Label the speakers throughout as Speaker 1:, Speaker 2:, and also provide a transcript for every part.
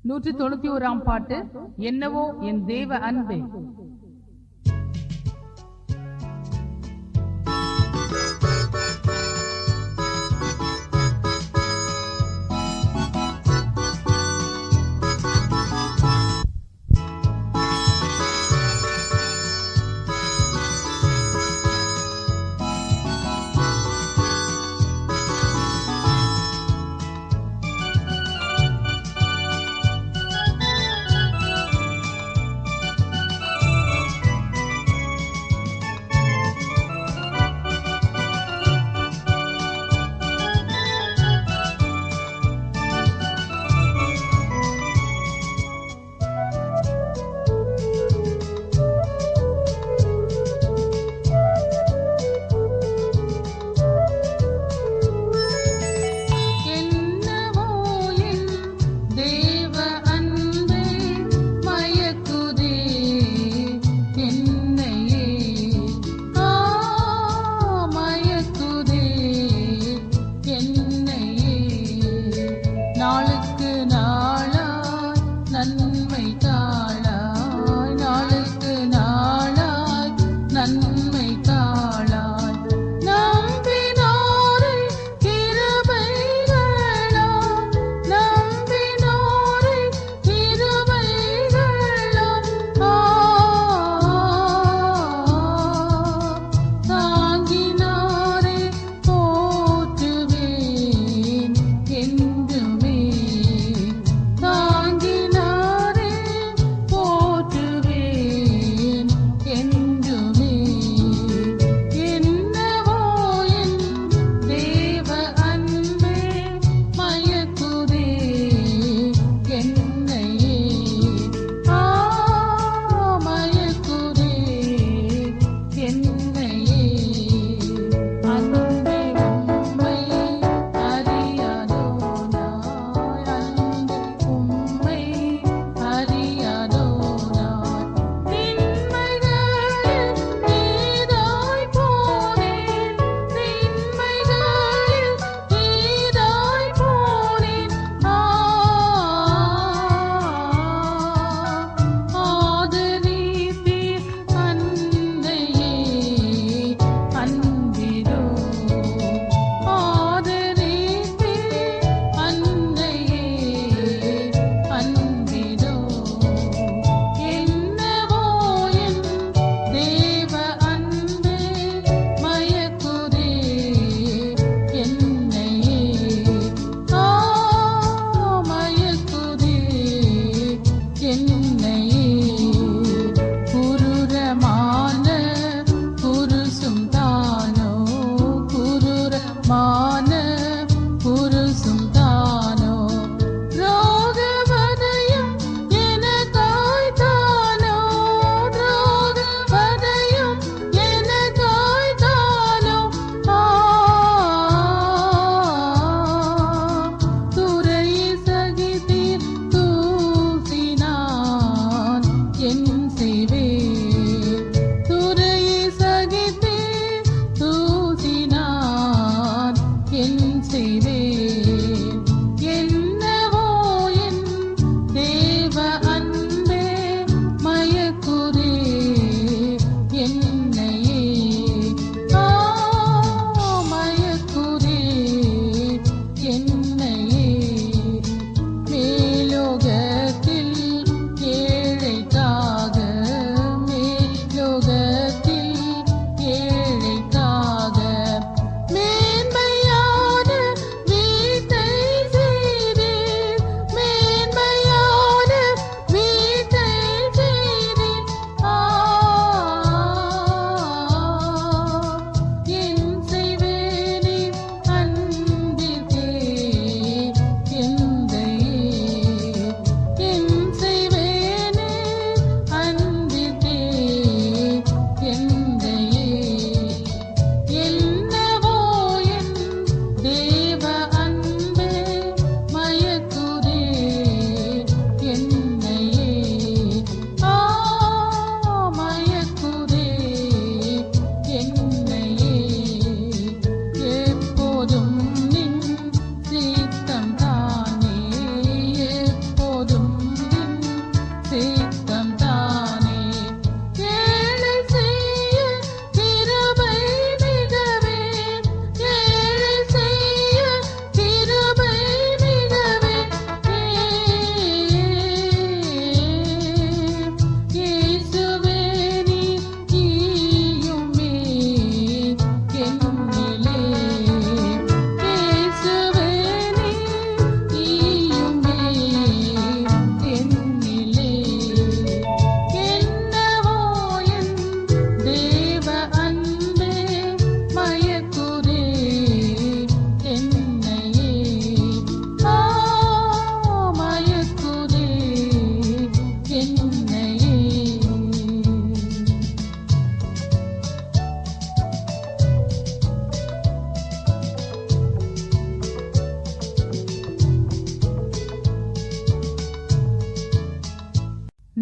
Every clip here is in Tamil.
Speaker 1: 191 பாட்டு. என்னவோ என் தேவ அன்பே.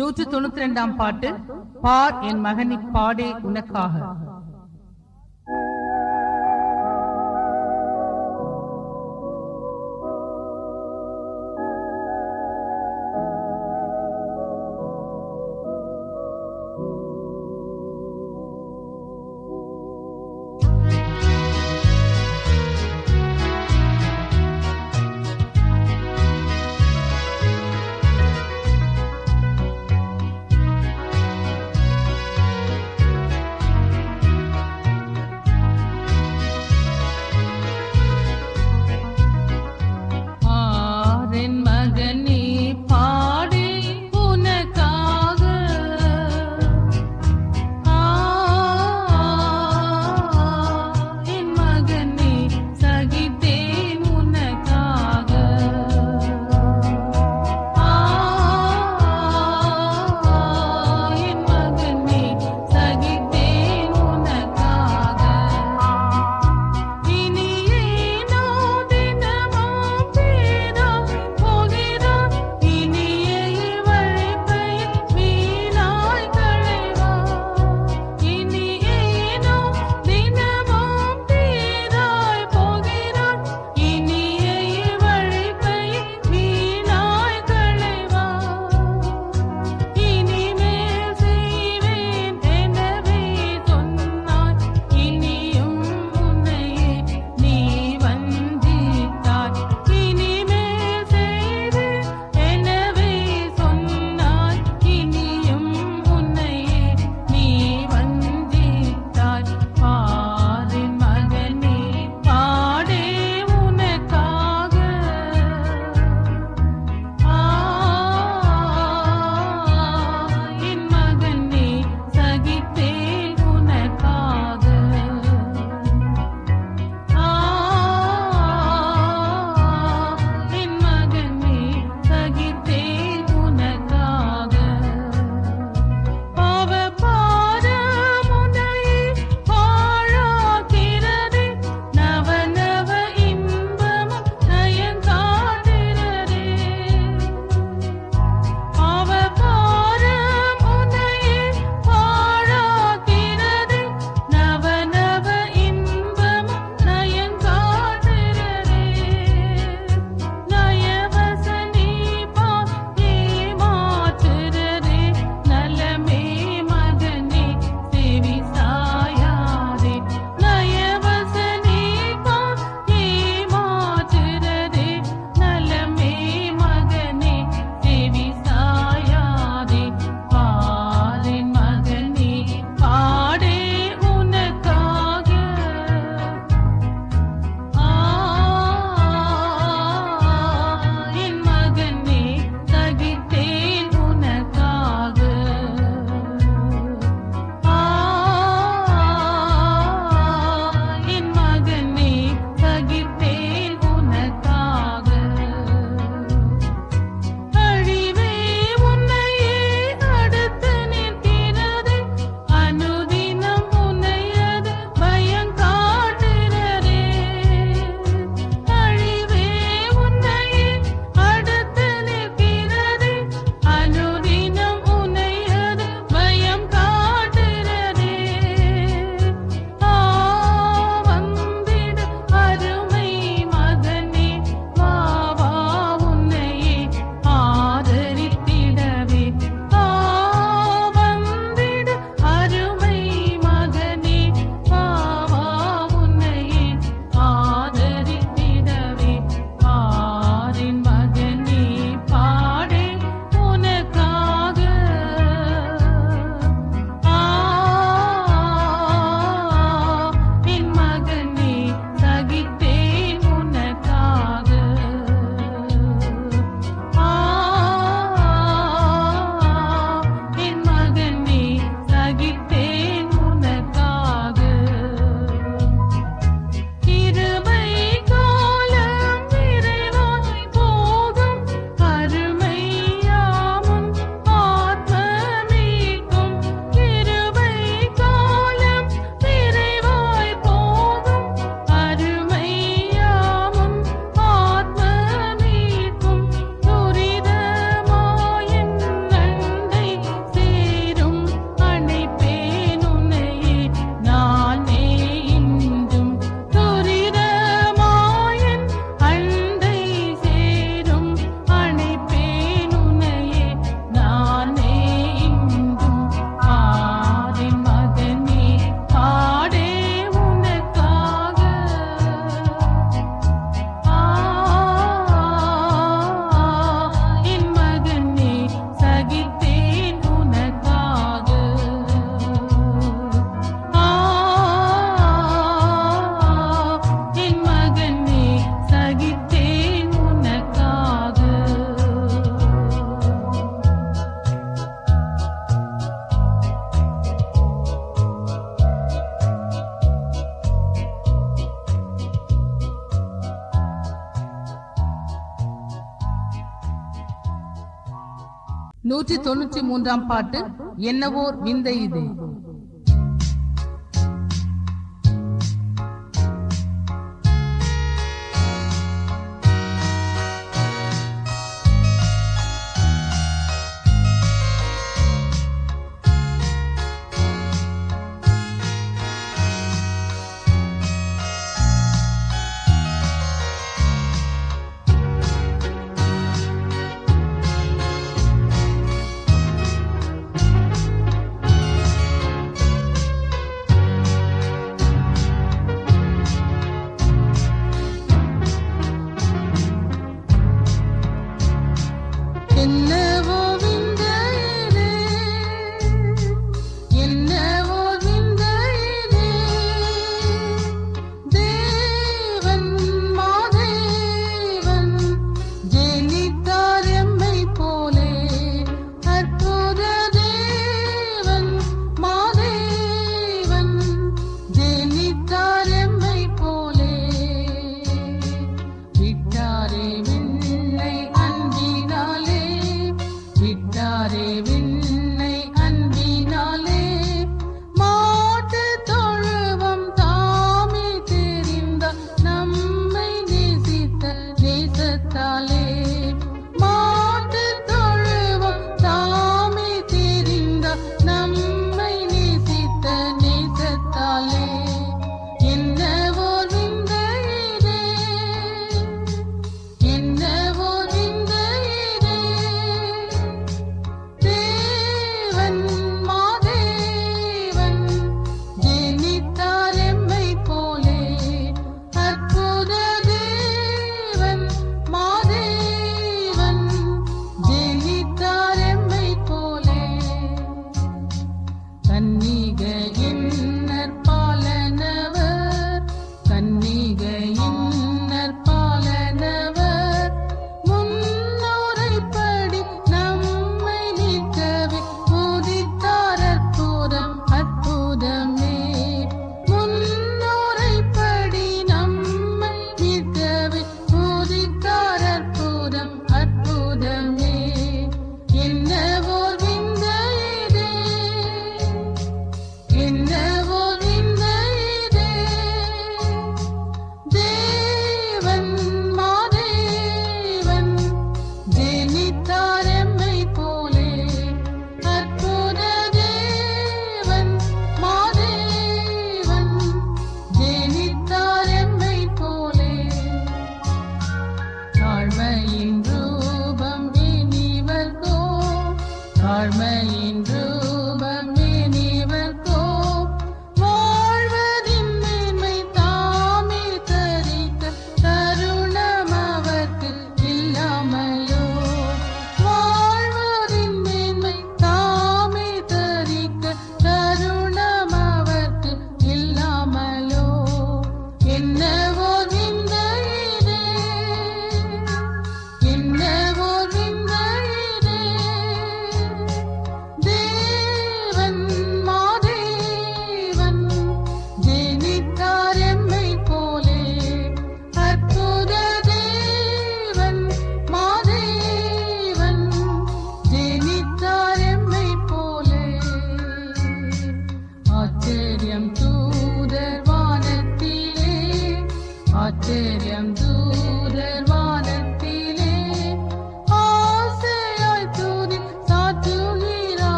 Speaker 1: 192 பாட்டு. பார் என் மகனி பாடே உனக்காக. 193 பாட்டு. என்னவோர் விந்தை இது.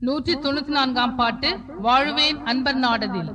Speaker 1: 194 பாட்டு வாழ்வேன் அன்பர் நாடதில்.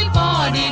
Speaker 2: பாடி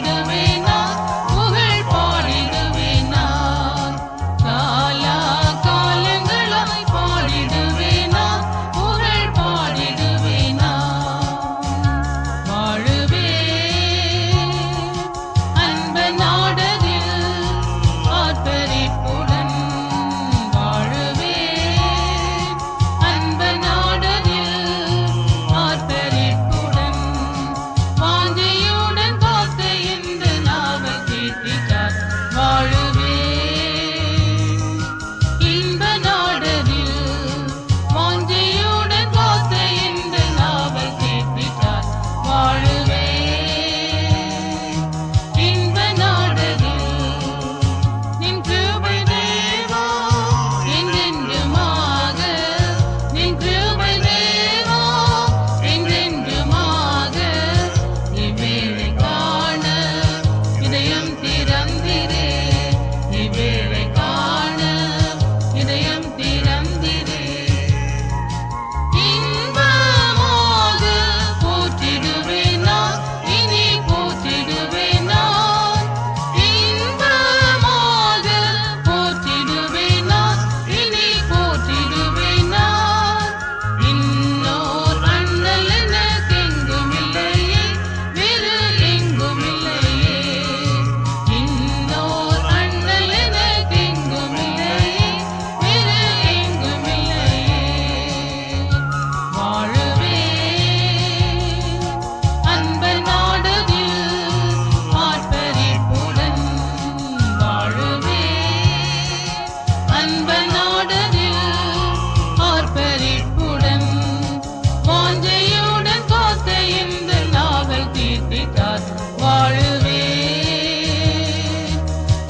Speaker 2: வாழுவே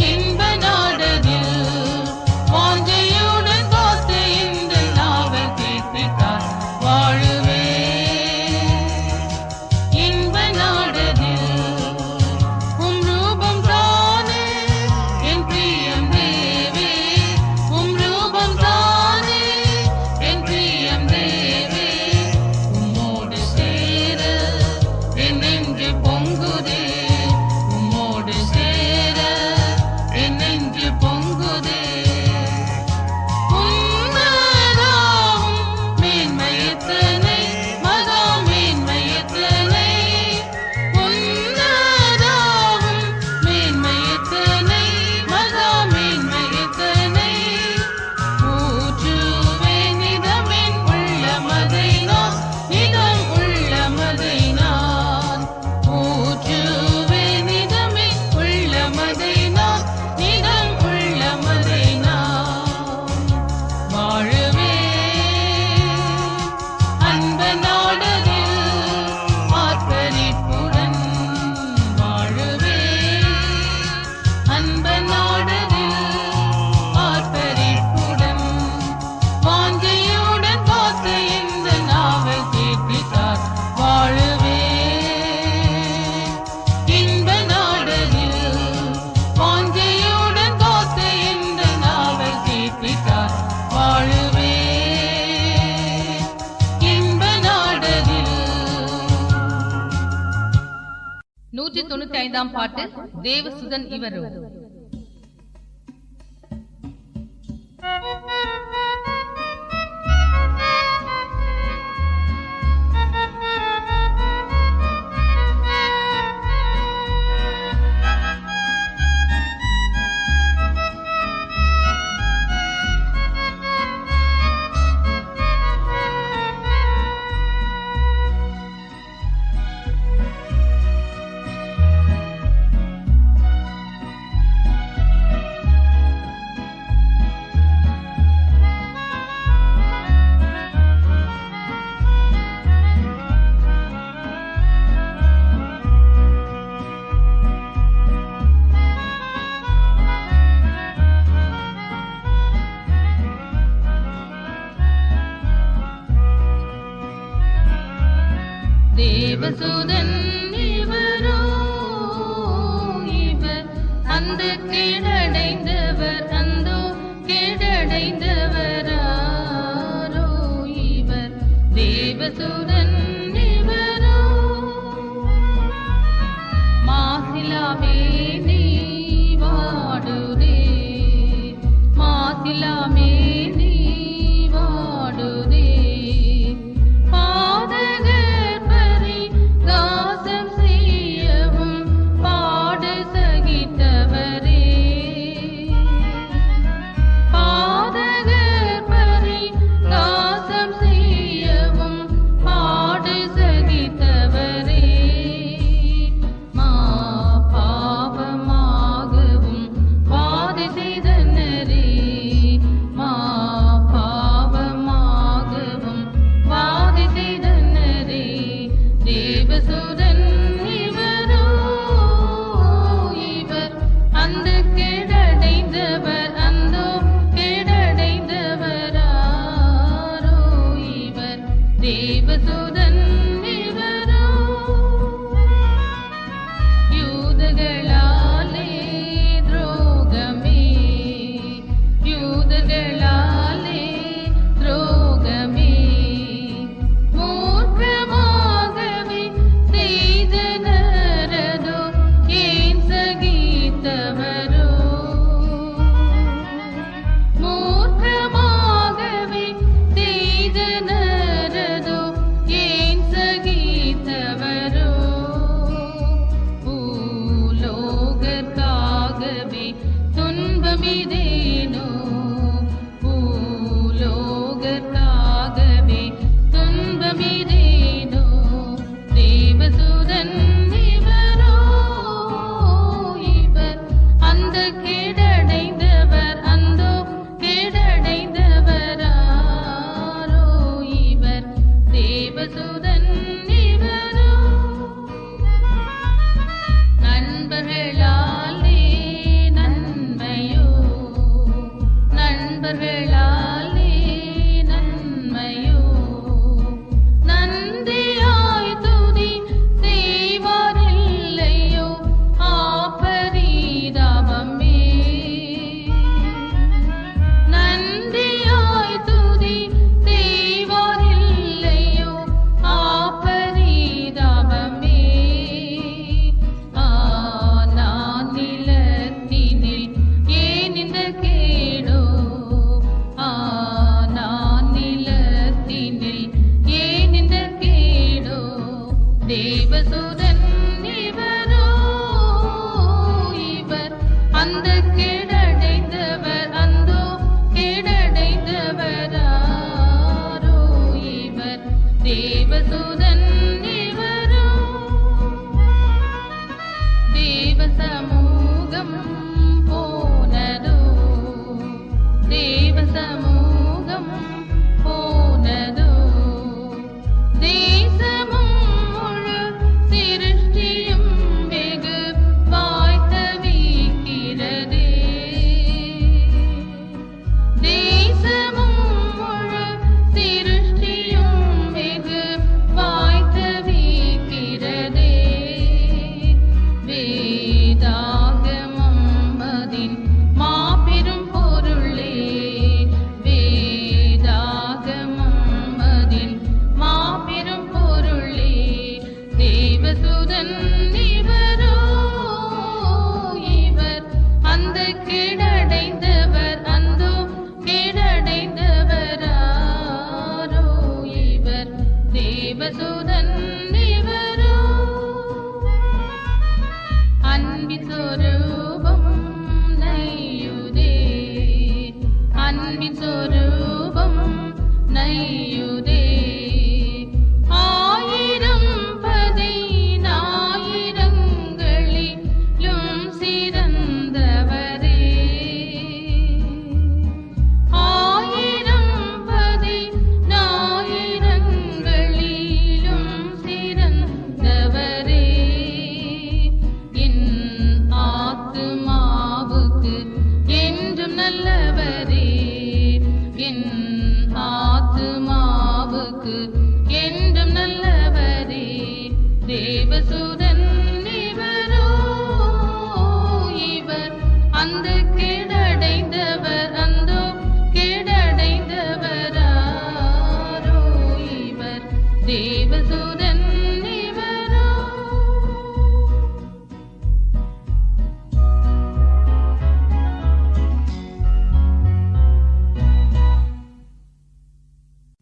Speaker 2: இன்ப நாடதில் வாஞ்சையுடன் காத்து இந்த நாவல் தீர்த்திட்டார் வாழுவே இன்ப நாடதில் உம் ரூபம் தானே என் பிரியம் தேவே உம் ரூபம் தானே என் பிரியம் தேவே உம்மோடு சேர என் நெஞ்சு பொங்குதே உம்மோடு சேர என் நெஞ்சு பொங்குதே உன்னதாகும் மேன்மையத்தனை மகா மேன்மையத்தனை உன்னதாகும் மேன்மையத்தனை மகா மேன்மையத்தனை ஊற்றுவே நிதமின் உள்ளமதை நான் நிதம் உள்ளமதை நான் ஊற்றுவே நிதமின் உள்ளமதை நான் நிதம் உள்ளமதை நான் வாழுவே அன்ப நாடதில் ஆர்ப்பரிப்புடன் வாழுவே அன்ப நாடதில் ஆர்ப்பரிப்புடன் வாஞ்சையுடன் காத்து இந்த நாவல் தீர்த்திட்டார் வாழுவே இன்ப நாடதில் வாஞ்சையுடன் காத்து இந்த நாவல் தீர்த்திட்டார் வாழுவே இன்ப நாடதில்
Speaker 1: 195 பாட்டு தேவசுதன் இவரோ.
Speaker 2: தேவசுதன் இவரோ இவர் அந்த கீழடைந்தவர் அந்தோ கீழடைந்தவராரோ இவர் தேவசுதன் இவரோ மாசிலாமே நீ வாடுதே மாசிலாமே நீ வாடுதே பாதகர் பரிகாசம் செய்யவும் பாடு சகித்தவரே பாதகர் பரிகாசம் செய்யவும் பாடு சகித்தவரே மா பாவ சமூகம் போனதோ, தேவ சமூகம் போனதோ, தேசமும் முழு சிருஷ்டியும் வெகு வாய்த்தவிக்கிறதே. தேசமும் முழு சிருஷ்டியும் வெகு வாய்த்தவிக்கிறதே. வேதாகமம் அதின் மாபெரும் பொருளே, வேதாகமம் அதின் மாபெரும் பொருளே. தேவசுதன் இவரோ, இவர் அந்த கீழடைந்தவர், அந்தோ கீழடைந்தவராரோ. இவர் தேவசுதன் இவரோ. அன்பின் சொரூபம் நையுதே, அன்பின் சொரூபம் நையுதே. ஆயிரம் பதினாயிரங்களிலும் சிறந்தவரே, ஆயிரம் பதினாயிரங்களிலும் சிறந்தவரே. என் ஆத்துமாவுக்கு என்றும் நல்லவரே, என் ஆத்துமாவுக்கு என்றும் நல்லவரே. தேவசுதன் இவரோ, இவர் அந்த கீழடைந்தவர், அந்தோ கீழடைந்தவராரோ. இவர் தேவசுதன் இவரோ.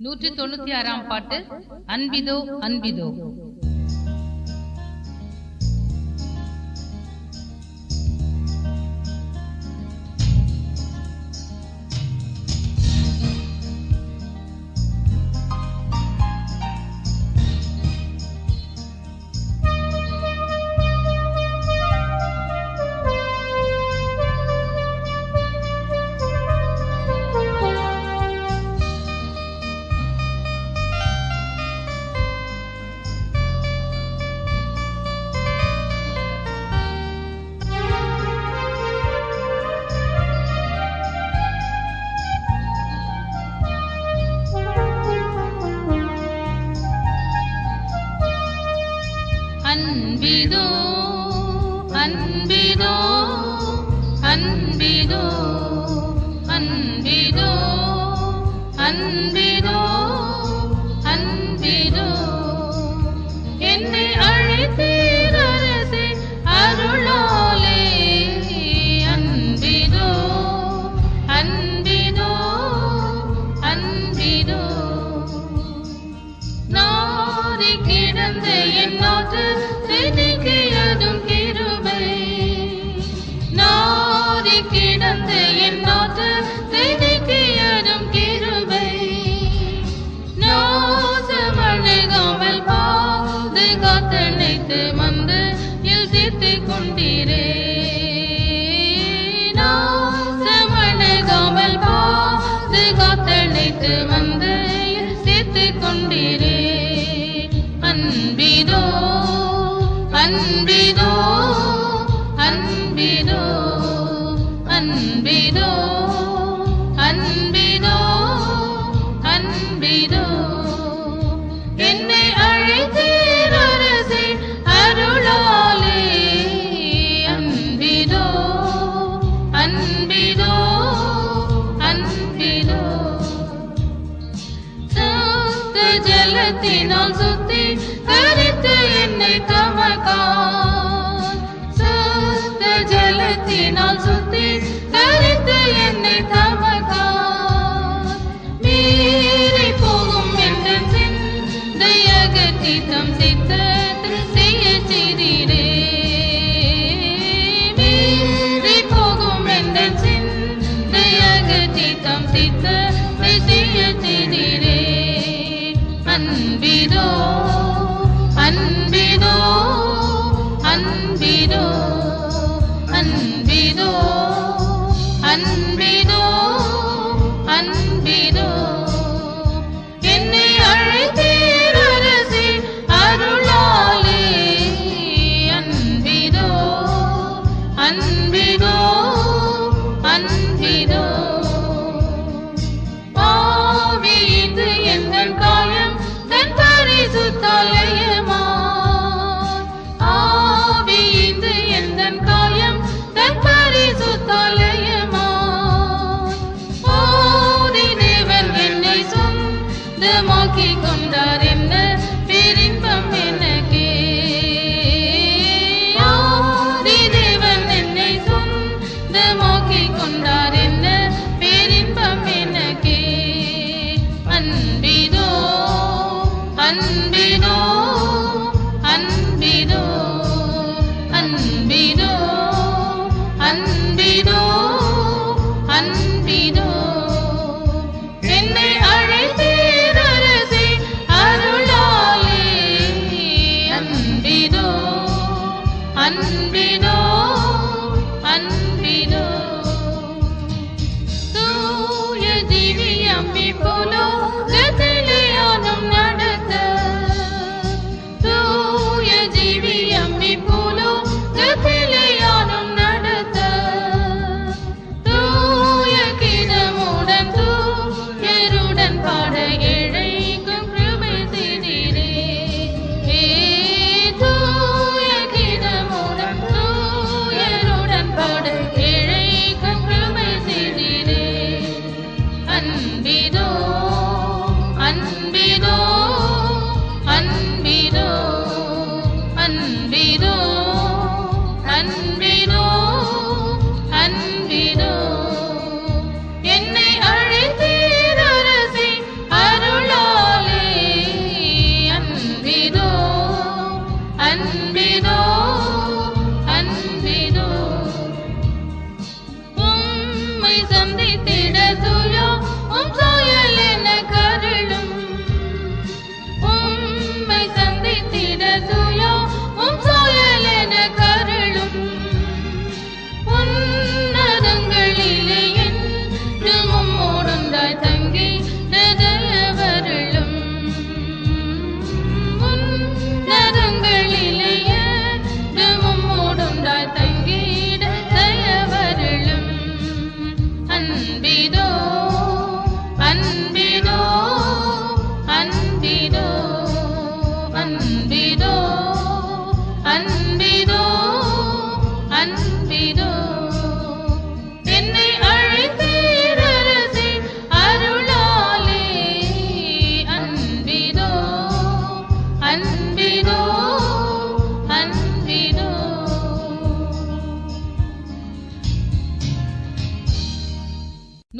Speaker 1: நூற்று 96 பாட்டு. அன்பிதோ அன்பிதோ.
Speaker 2: அன்பிதோ அன்பிதோ அன்பிதோ அன்பிதோ அன்பிதோ அன்பிதோ. என்னை அழைத்தீர் அரசே அருளாலே. அன்பிதோ அன்பிதோ அன்பிதோ. நாரி கிடந்த என் நாட்டு செதுக்கியதும் கிருபை. நாரி கிடந்த என் நாட்டு செதுக்கியதும் கிருபை. நாசமடையாமல் பாதுகாத்தணைத்து மந்தையில் சேர்த்துக் கொண்டீரே. நாசமடையாமல் பாதுகாத்தணைத்து மந்தையில் சேர்த்துக் கொண்டீரே. அன்பிதோ அன்பிதோ அன்பிதோ அன்பிதோ அன்பிதோ அன்பிதோ. என்னை அழைத்தீர் அரசே அருளாலே. அன்பிதோ அன்பிதோ அன்பிதோ. சுத்த ஜலத்தினால் சுத்தி கரித்து என்னை தமக்கான். சுத்த ஜலத்தினால் சுத்தி கரித்து என்னை தமக்கான். மீறி போகும் என்ற சிந்தை அகற்றி தம் சித்தத்தில் செய்ய செய்தீரே. மீறி போகும் என்ற சிந்தை அகற்றி தம் சித்தத்தை செய்ய செய்தீரே. அன்பிதோ அன்பிதோ அன்பிதோ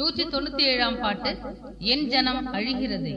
Speaker 3: 197ஆம் பாட்டு, என் ஜனம் அழிகிறது.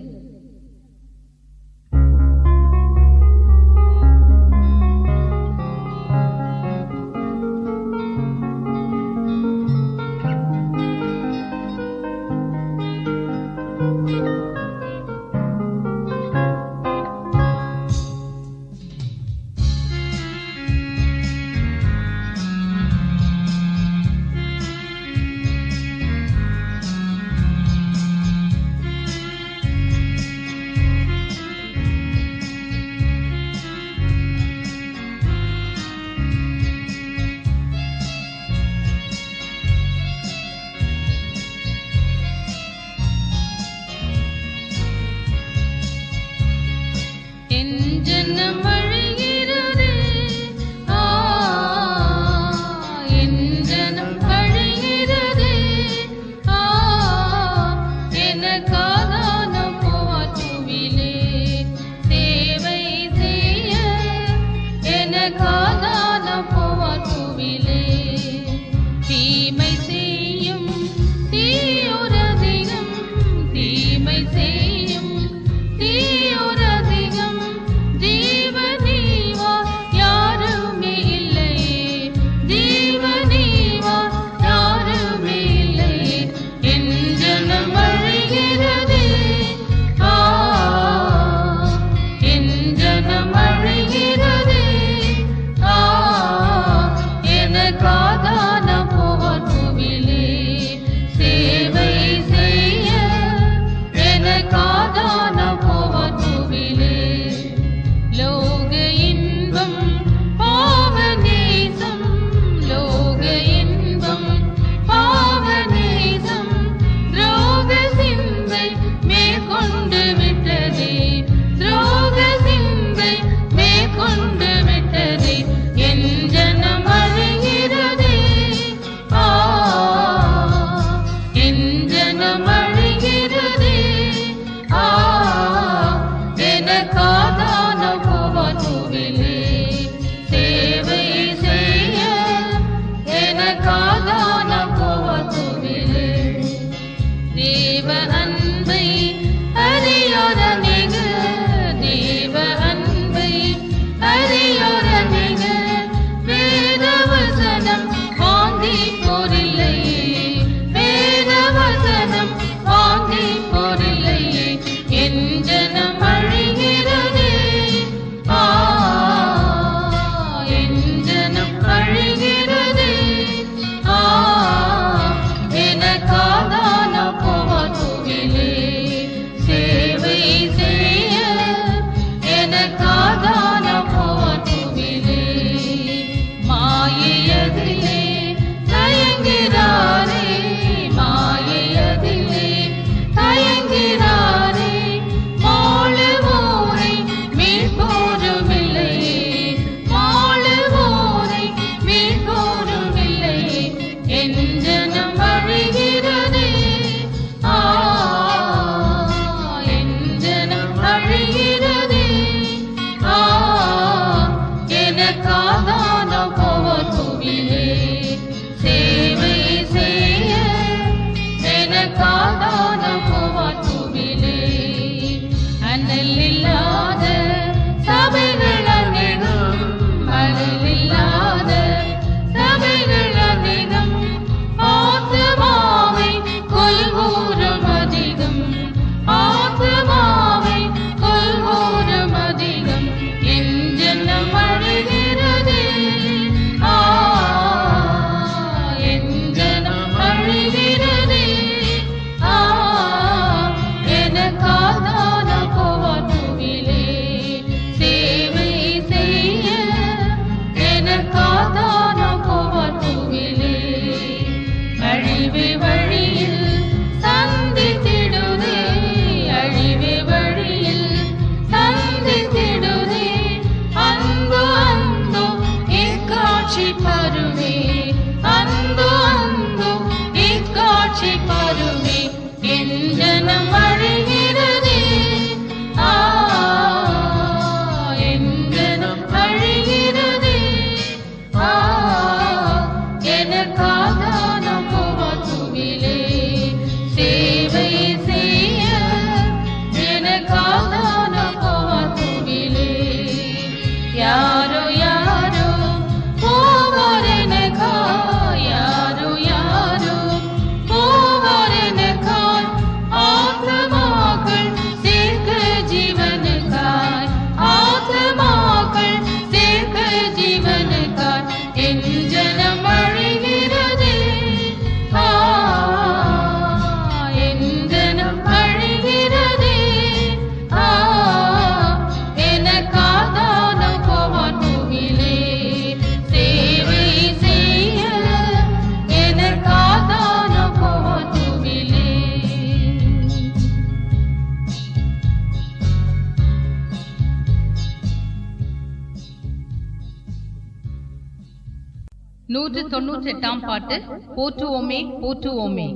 Speaker 3: 198 பாட்டு போற்றுவோமே போற்றுவோமே.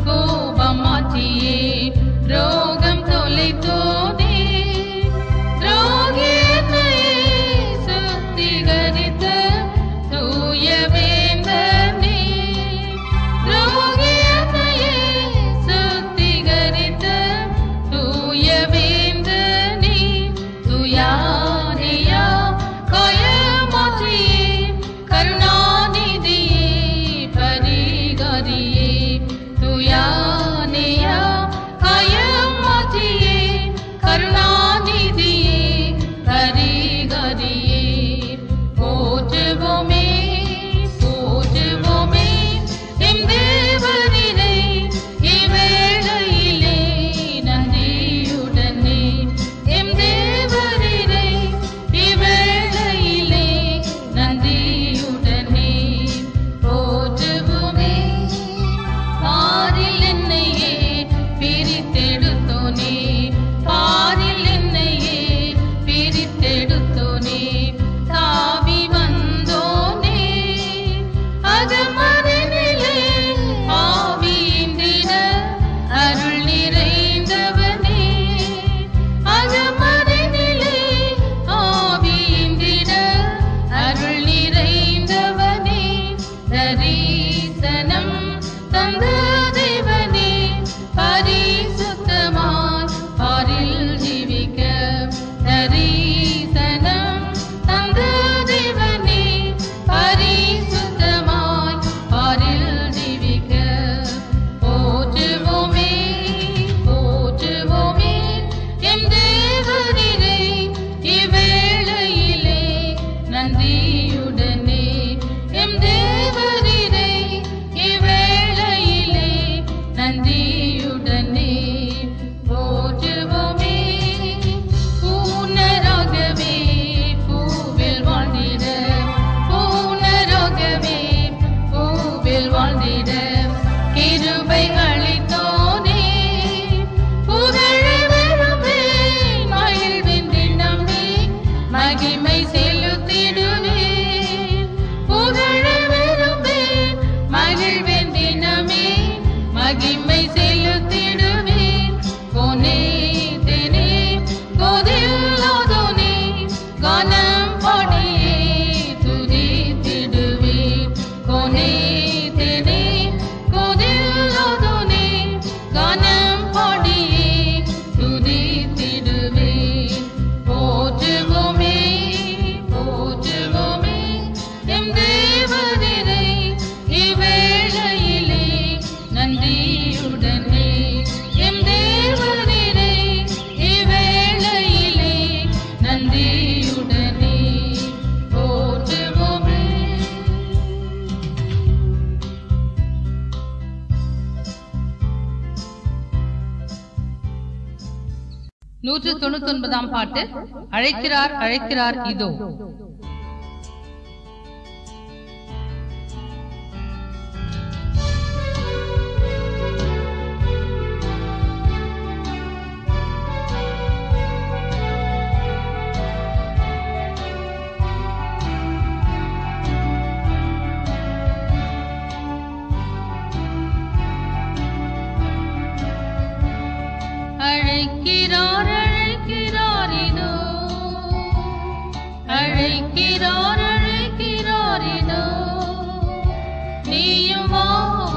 Speaker 2: கோபமாற்றியே
Speaker 3: நன்றியுடனே போற்றுவோமே. பூனராகவே பூவில் வாழ்ந்திட, பூனராகவே பூவில் வாழ்ந்திட கிருபை அளித்தோனே. புகழ விரும்பேன் மகிழ்வின் தினமே, மகிமை செலுத்திடுவேன். புகழ விரும்பேன் மகிழ்வின் தினமே, மகிமை செலுத்திடுவேன். கோனே தேனே கோதில்லாதோனே, கானம் பாடியே துதித்திடுவேன். கோனே தேனே கோதில்லாதோனே, கானம் பாடியே துதித்திடுவேன். போற்றுவோமே போற்றுவோமே எம் தேவனே, இவ்வேளையிலே நன்றியுடனே. எம் தேவனே, இவ்வேளையிலே நன்றியுடனே போற்றுவோமே. 199 பாட்டு. அழைக்கிறார் அழைக்கிறார் இதோ. அழைக்கிறார் அழைக்கிறார் இதோ, அழைக்கிறார் அழைக்கிறார் இதோ. நீயும் வா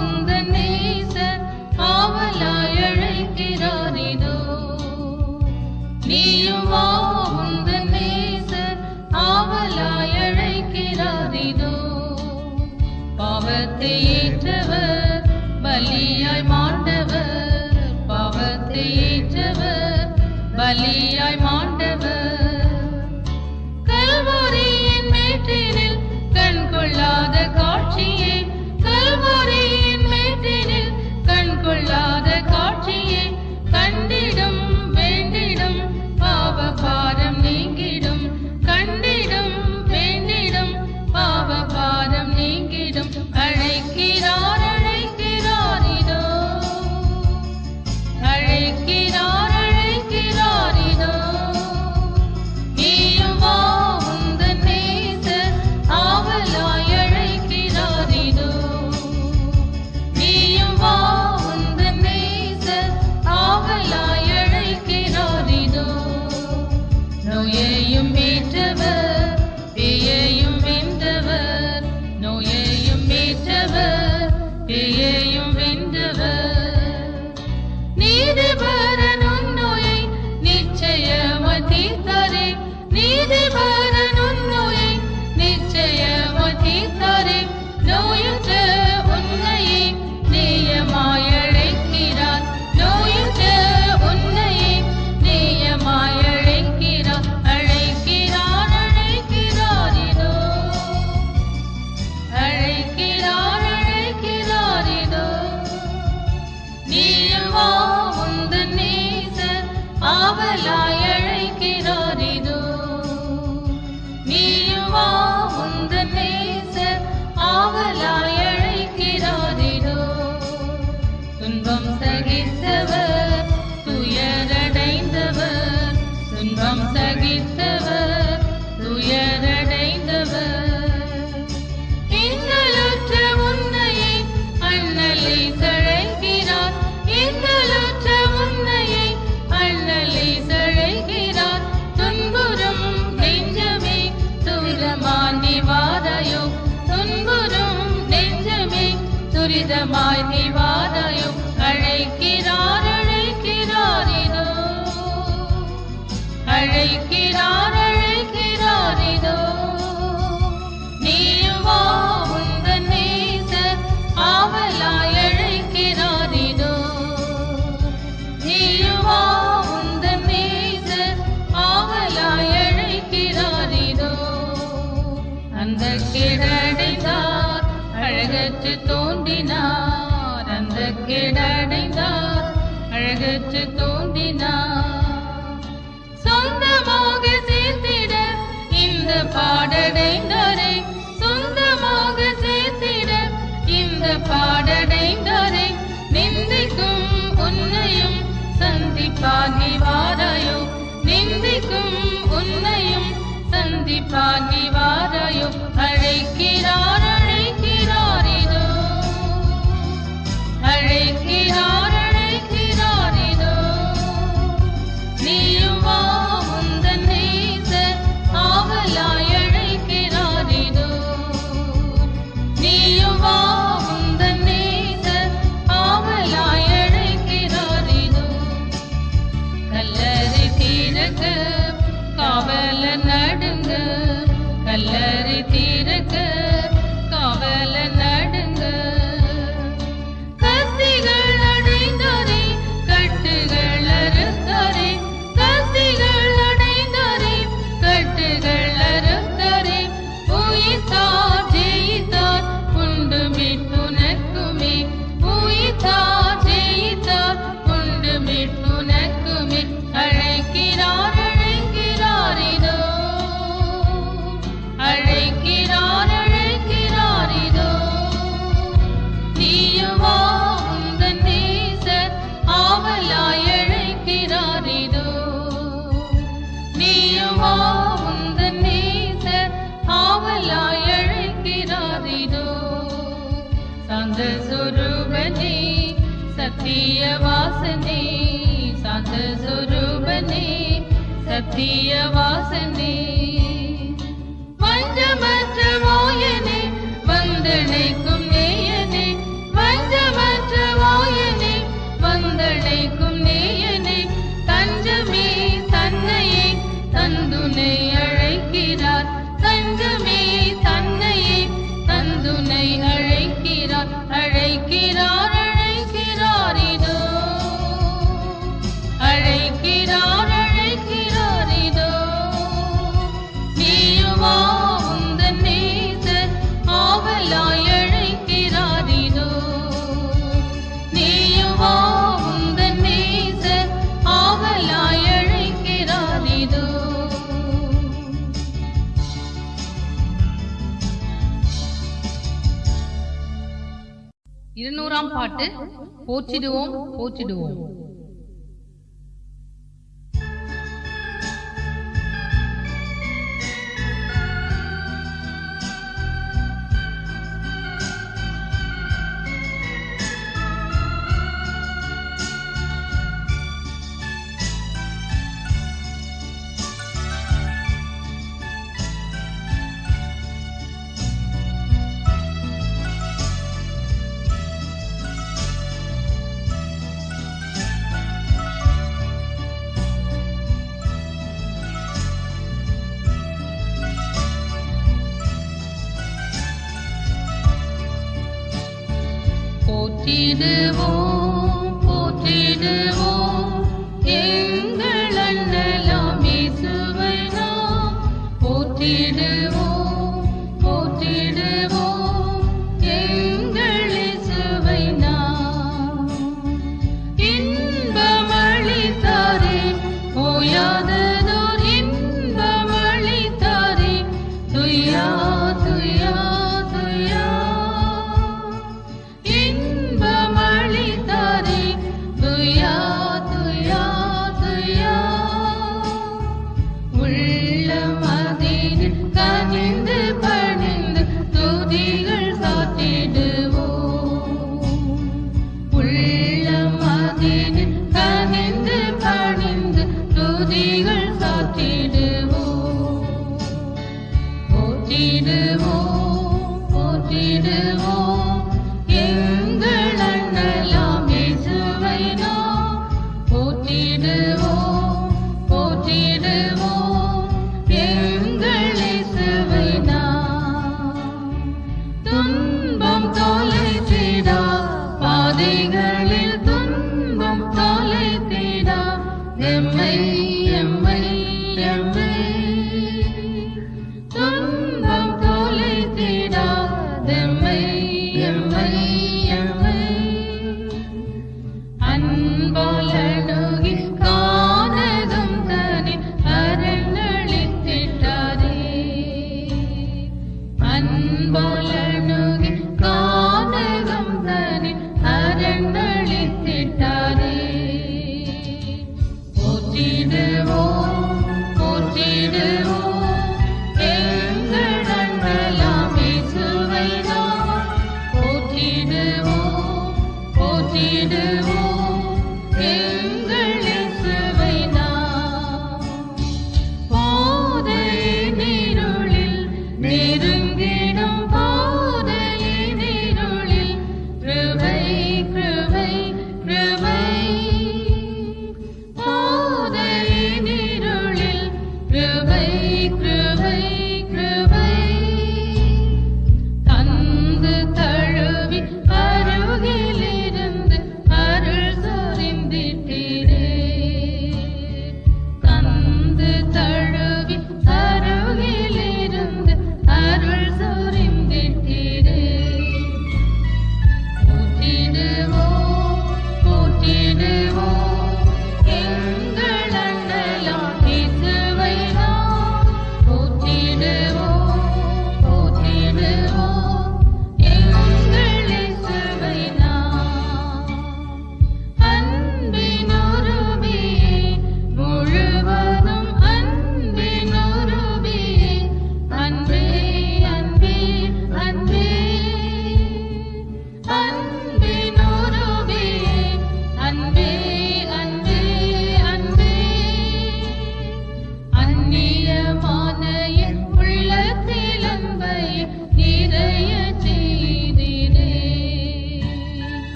Speaker 3: உந்தன் நேசர் ஆவலாய் அழைக்கிறார் இதோ. நீயும் வா உந்தன் நேசர் ஆவலாய் அழைக்கிறார் இதோ. பாவத்தை ஏற்றவர் பலியாய் மாண்டவர், பாவத்தை ஏற்றவர் பலியாய் மாண்டவர். கல்வாரியின் மேட்டினில் கண் கொள்ளாத காட்சியே, கல்வாரியின் மேட்டினில் கண் கொள்ளாத காட்சியே கண்டிடும் வேண்டிடும் பாவ பாரம் நீங்கிடும். கண்டிடும் வேண்டிடும் பாவ பாரம் நீங்கிடும். அழைக்கிறார் அழைக்கிறார் இதோ, அழைக்கிறார் அழைக்கிறார் இதோ. நீயும் வா உந்தன் நேசர் ஆவலாய் அழைக்கிறார் இதோ. நீயும் வா உந்தன் நேசர் ஆவலாய் அழைக்கிறார் இதோ. நோயையும் ஏற்றவர் பேயையும் வென்றவர், நோயையும் ஏற்றவர் பேயையும் வென்றவர். நீதிபரன் உன் நோயை நிச்சயமாய் தீர்த்தாரே, நீதிபரன் உன் நோயை நிச்சயமாய் தீர்த்தாரே. நோயுற்ற உன்னையே நேயமாய் அழைக்கிறார், நோயுற்ற உன்னையே நேயமாய் அழைக்கிறார். அழைக்கிறார் அழைக்கிறார் இதோ, அழைக்கிறார் அழைக்கிறார் இதோ. நீயும் வா உந்தன் நேசர் ஆவலாய் அழைக்கிறார் இதோ. நீயும் வா உந்தன் நேசர் ஆவலாய் அழைக்கிறார் இதோ. துன்பம் சகித்தவர் துயரடைந்தவர், துன்பம் சகித்தவர் துயரடைந்தவர். இன்னலுற்ற உன்னையே அண்ணலை சழைக்கிறார், இன்னலுற்ற உன்னையே அண்ணலை சழைக்கிறார். துன்புறும் நெஞ்சமே துரிதமாய் நீ வாராயோ, துன்புறும் நெஞ்சமே துரிதமாய் நீ வாராயோ. அழைக்கிறார் அழைக்கிறார் இதோ, அழைக்கிறார் அழைக்கிறார் இதோ. நீயும் வா உந்தன் நேசர் ஆவலாய் அழைக்கிறார் இதோ. நீயும் வா உந்தன் நேசர் ஆவலாய் அழைக்கிறார் இதோ. அந்த கேடடைந்தார் அழகற்று தோன்றினார், அந்த கேடடைந்தார் பெற்று தோன்றினார். சொந்தமாக சேர்த்திட இந்த பாடடைந்தாரை, சொந்தமாக சேர்த்திட இந்த பாடடைந்தாரை, நிந்திக்கும் உன்னையும் சந்திப்பாகி வாராயோ, நிந்திக்கும் உன்னையும் சந்திப்பாகி வாராயோ. அழைக்கிறார் அழைக்கிறார் இதோ, அழைக்கிறார் அழைக்கிறார் இதோ. நீயும் வா உந்தன் நேசர் ஆவலாய் அழைக்கிறார் இதோ, நீயும் வா உந்தன் நேசர் ஆவலாய் அழைக்கிறார் இதோ. கல்லறை திறக்க காவல நடுங்க, கல்லறை திறக்க காவல நடுங்க. கஸ்திகள் அடைந்தாரே கட்டுகள் அறுத்தாரே, கஸ்திகள் அடைந்தாரே கட்டுகள் அறுத்தாரே. உயிர்த்தார் ஜெயித்தார் உண்டு மீட்புனக்குமே, உயிர்த்தார் ஜெயித்தார் உண்டு மீட்புனக்குமே. அழைக்கிறார் அழைக்கிறார் இதோ, அழைக்கிறார் அழைக்கிறார் இதோ. நீயும் வா உந்தன் நேசர் ஆவலாய் அழைக்கிறார் இதோ, நீயும் வா உந்தன் நேசர் ஆவலாய் அழைக்கிறார் இதோ. சாந்த சொரூபனே சத்திய வாசனே, சாந்த சொரூபனே சத்திய வாசனே. வஞ்சமற்ற வாயனே வந்தடைக்கும் நேயனே, வஞ்சமற்ற வாயனே வந்தடைக்கும் நேயனே. தஞ்சமே தன்னையே தந்துனை அழைக்கிறார், தஞ்சமே தன்னையே தந்துனை அழைக்கிறார். அழைக்கிறார் அழைக்கிறார் இதோ, அழைக்கிறார் அழைக்கிறார் இதோ. நீயும் வா உந்தன் நேசர் ஆவலாய் அழைக்கிறார் இதோ, நீயும் வா உந்தன் நேசர் ஆவலாய் அழைக்கிறார் இதோ. இருநூறாம் பாட்டு. போற்றிடுவோம் போற்றிடுவோம்.
Speaker 2: போற்றிடுவோம் போற்றிடுவோம் எங்கள் அண்ணலாம் இயேசுவை நாம் போற்றிடுவோம் போற்றிடுவோம் எங்கள் இயேசுவை நாம். இன்பமளித்தாரே ஓயாததோர் இன்பமளித்தாரே துய்யா துய்யா துய்யா. இன்பமளித்தாரே துய்யா துய்யா துய்யா. உள்ளமதினில் கனிந்து பணிந்து துதிகள் சாற்றிடுவோம். உள்ளமதினில் கனிந்து பணிந்து துதிகள் சாற்றிடுவோம். போற்றிடுவோம் போற்றிடுவோம் எங்கள் அண்ணலாம் இயேசுவை நாம் போற்றிடுவோம் போற்றிடுவோம் எங்கள் இயேசுவை நாம். துன்பம் தொலைத்திடா பாதைகளில் துன்பம் தொலைத்திடா எம்மை எம்மை எம்மை. துன்பம் தொலைத்திடா எம்மை எம்மை எம்மை. பலனோ